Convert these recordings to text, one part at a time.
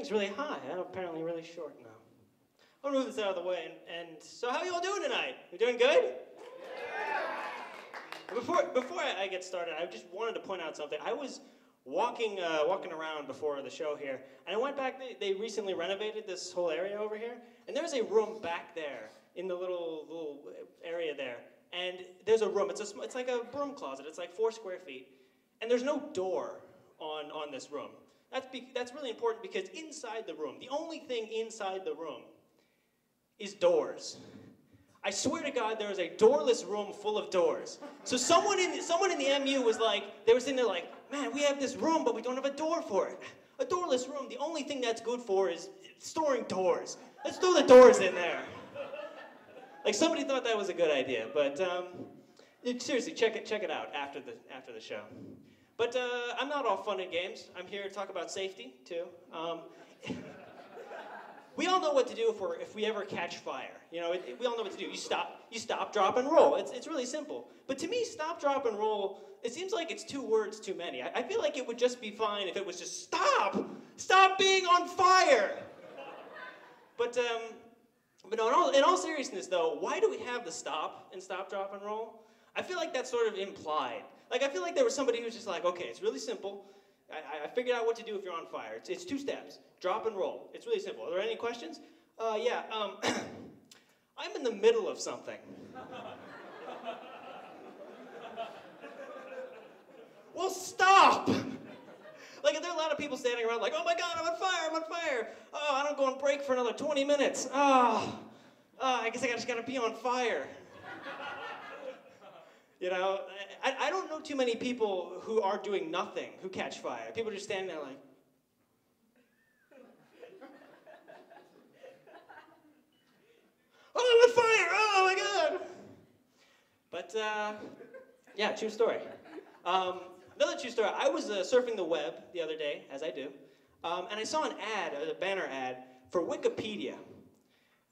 is really high. I'm apparently really short now. I'll move this out of the way. And so how are you all doing tonight? You doing good? Yeah. Before I get started, I just wanted to point out something. I was walking around before the show here, and I went back. They recently renovated this whole area over here, and there's a room back there in the little area there. And there's a room. It's like a broom closet. It's like 4 square feet, and there's no door on this room. That's really important because inside the room, the only thing inside the room is doors. I swear to God, there is a doorless room full of doors. So someone in the MU was like, they were sitting there like, man, we have this room, but we don't have a door for it. A doorless room, the only thing that's good for is storing doors. Let's throw the doors in there. Like somebody thought that was a good idea, but seriously, check it out after the show. But I'm not all fun and games. I'm here to talk about safety too. We all know what to do if we ever catch fire. You know, we all know what to do. You stop, drop, and roll. It's really simple. But to me, stop, drop, and roll, it seems like it's 2 words too many. I feel like it would just be fine if it was just stop being on fire. But no, in all seriousness though, why do we have the stop, drop, and roll? I feel like that's sort of implied. Like I feel like there was somebody who was just like, okay, it's really simple. I figured out what to do if you're on fire. It's 2 steps. Drop and roll. It's really simple. Are there any questions? Yeah. I'm in the middle of something. Well, stop! Like, there are a lot of people standing around like, oh my God, I'm on fire. Oh, I don't go on break for another 20 minutes. I guess I just gotta be on fire. You know, I don't know too many people who are doing nothing, who catch fire. People are just standing there like, oh, I'm on fire, oh my God. But, yeah, true story. Another true story, I was surfing the web the other day, as I do, and I saw an ad, a banner ad, for Wikipedia.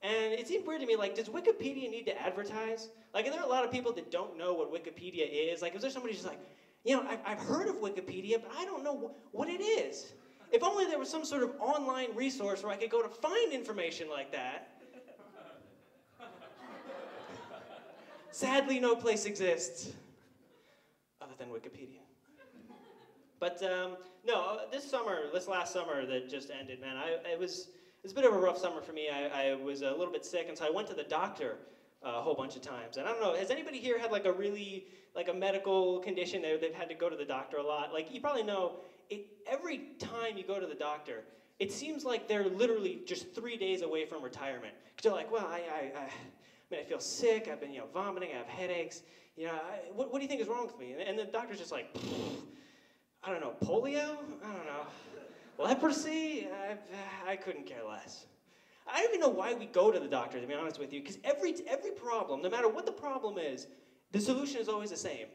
And it seemed weird to me, like, does Wikipedia need to advertise? Like, are there a lot of people that don't know what Wikipedia is? Like, is there somebody just like, you know, I've heard of Wikipedia, but I don't know what it is. If only there was some sort of online resource where I could go to find information like that. Sadly, no place exists other than Wikipedia. But, no, this last summer that just ended, man, it was a bit of a rough summer for me. I was a little bit sick, and so I went to the doctor a whole bunch of times. And I don't know, has anybody here had like a medical condition they've had to go to the doctor a lot? Like, you probably know, every time you go to the doctor, it seems like they're literally just 3 days away from retirement. Because they're like, well, I feel sick, I've been, vomiting, I have headaches, what do you think is wrong with me? And the doctor's just like, I don't know, polio? I don't know. Leprosy? I couldn't care less. I don't even know why we go to the doctor, to be honest with you, because every problem, no matter what the problem is, the solution is always the same.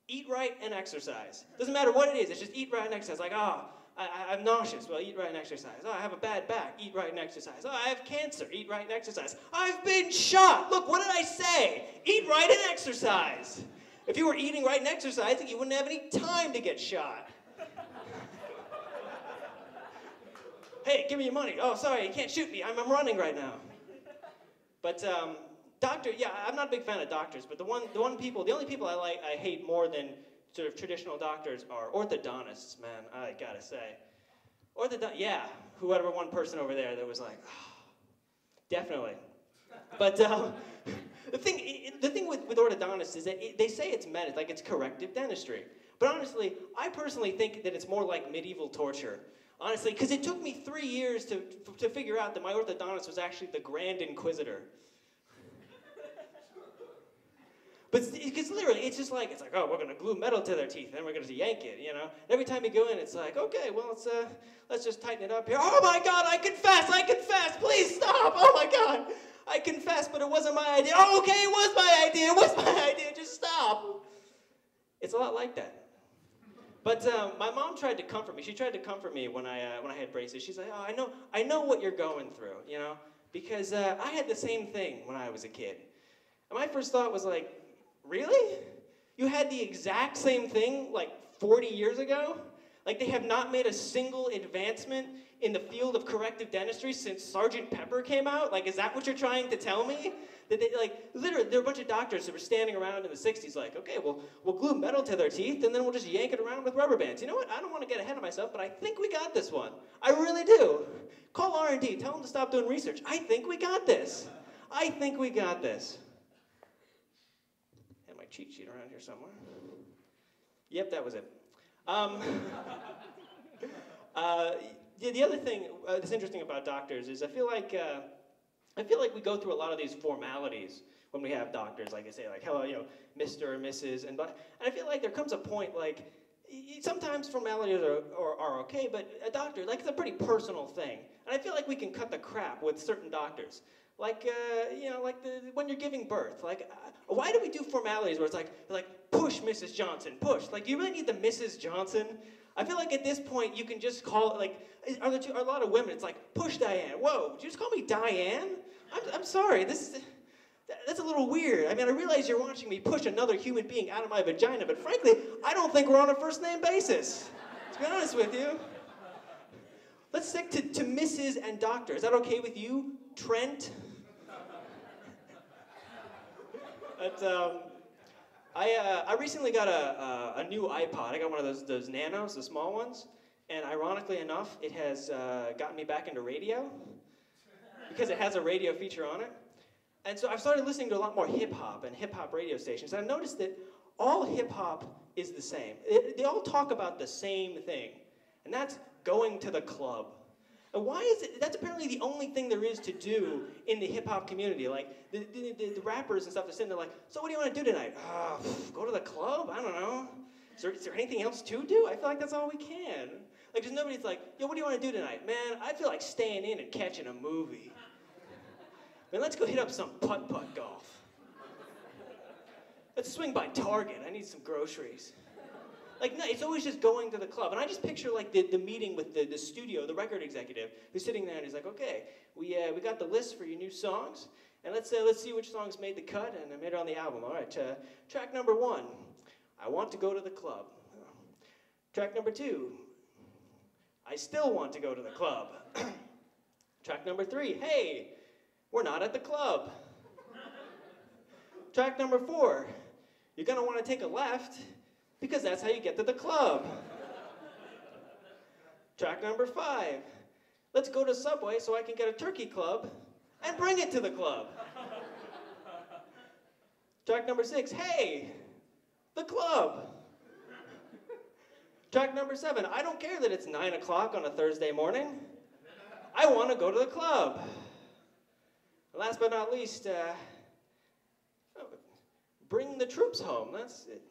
Eat right and exercise. Doesn't matter what it is, it's just eat right and exercise. Like, I'm nauseous, well, eat right and exercise. Oh, I have a bad back, eat right and exercise. Oh, I have cancer, eat right and exercise. I've been shot, look, what did I say? Eat right and exercise. If you were eating right and exercising, you wouldn't have any time to get shot. Hey, give me your money. Oh, sorry, you can't shoot me. I'm running right now. But doctor, yeah, I'm not a big fan of doctors, but the only people I hate more than sort of traditional doctors are orthodontists, man, I gotta say. Yeah, whoever one person over there that was like, oh, definitely. But the thing with orthodontists is that they say it's like it's corrective dentistry. But honestly, I personally think that it's more like medieval torture. Honestly, because it took me 3 years to figure out that my orthodontist was actually the Grand Inquisitor. But because literally, it's like, oh, we're gonna glue metal to their teeth, and then we're gonna yank it, And every time you go in, it's like, okay, well, let's just tighten it up here. Oh my God, I confess, please stop. Oh my God, I confess, but it wasn't my idea. Oh, okay, it was my idea, just stop. It's a lot like that. But my mom tried to comfort me. She tried to comfort me when I had braces. She's like, oh, I know what you're going through, because I had the same thing when I was a kid. And my first thought was like, really? You had the exact same thing like 40 years ago? Like they have not made a single advancement in the field of corrective dentistry since Sergeant Pepper came out? Like, is that what you're trying to tell me? That they, like, literally, there are a bunch of doctors that were standing around in the 60s like, okay, well, we'll glue metal to their teeth and then we'll just yank it around with rubber bands. You know what? I don't want to get ahead of myself, but I think we got this one. I really do. Call R&D. Tell them to stop doing research. I think we got this. I think we got this. And my cheat sheet around here somewhere. Yep, that was it. The other thing that's interesting about doctors is I feel like we go through a lot of these formalities when we have doctors. Like I say, like, hello, you know, Mr. or Mrs. And I feel like there comes a point, like, sometimes formalities are okay, but a doctor, like, it's a pretty personal thing. And I feel like we can cut the crap with certain doctors. Like, you know, like when you're giving birth. Like, why do we do formalities where it's like, push Mrs. Johnson, push? Like, do you really need the Mrs. Johnson? I feel like at this point you can just call it, like, are a lot of women, it's like, push Diane. Whoa, did you just call me Diane? I'm sorry, that's a little weird. I mean, I realize you're watching me push another human being out of my vagina, but frankly, I don't think we're on a first name basis, to be honest with you. Let's stick to Mrs. and Doctor. Is that okay with you, Trent? But, I recently got a new iPod. I got one of those Nanos, the small ones, and ironically enough, it has gotten me back into radio because it has a radio feature on it. And so I've started listening to a lot more hip-hop and hip-hop radio stations, and I've noticed that all hip-hop is the same. They all talk about the same thing, and that's going to the club. And why is it? That's apparently the only thing there is to do in the hip-hop community. Like, the rappers and stuff are sitting there like, so what do you want to do tonight? Go to the club? I don't know. Is there anything else to do? I feel like that's all we can. Like, there's nobody's like, yo, what do you want to do tonight? Man, I feel like staying in and catching a movie. Man, let's go hit up some putt-putt golf. Let's swing by Target. I need some groceries. Like, no, it's always just going to the club. And I just picture, like, the meeting with the studio, the record executive, who's sitting there and he's like, okay, we got the list for your new songs, and let's see which songs made the cut and made it on the album. All right, track number 1, I want to go to the club. Track number 2, I still want to go to the club. Track number 3, hey, we're not at the club. Track number 4, you're gonna want to take a left, because that's how you get to the club. Track number 5, let's go to Subway so I can get a turkey club and bring it to the club. Track number 6, hey, the club. Track number 7, I don't care that it's 9 o'clock on a Thursday morning. I want to go to the club. Last but not least, bring the troops home. That's it.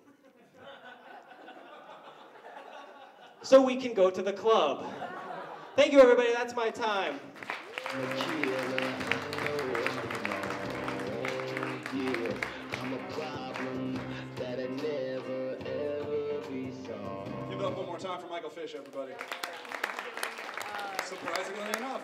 So we can go to the club. Thank you, everybody. That's my time. Give it up one more time for Michael Fisch, everybody. Surprisingly enough.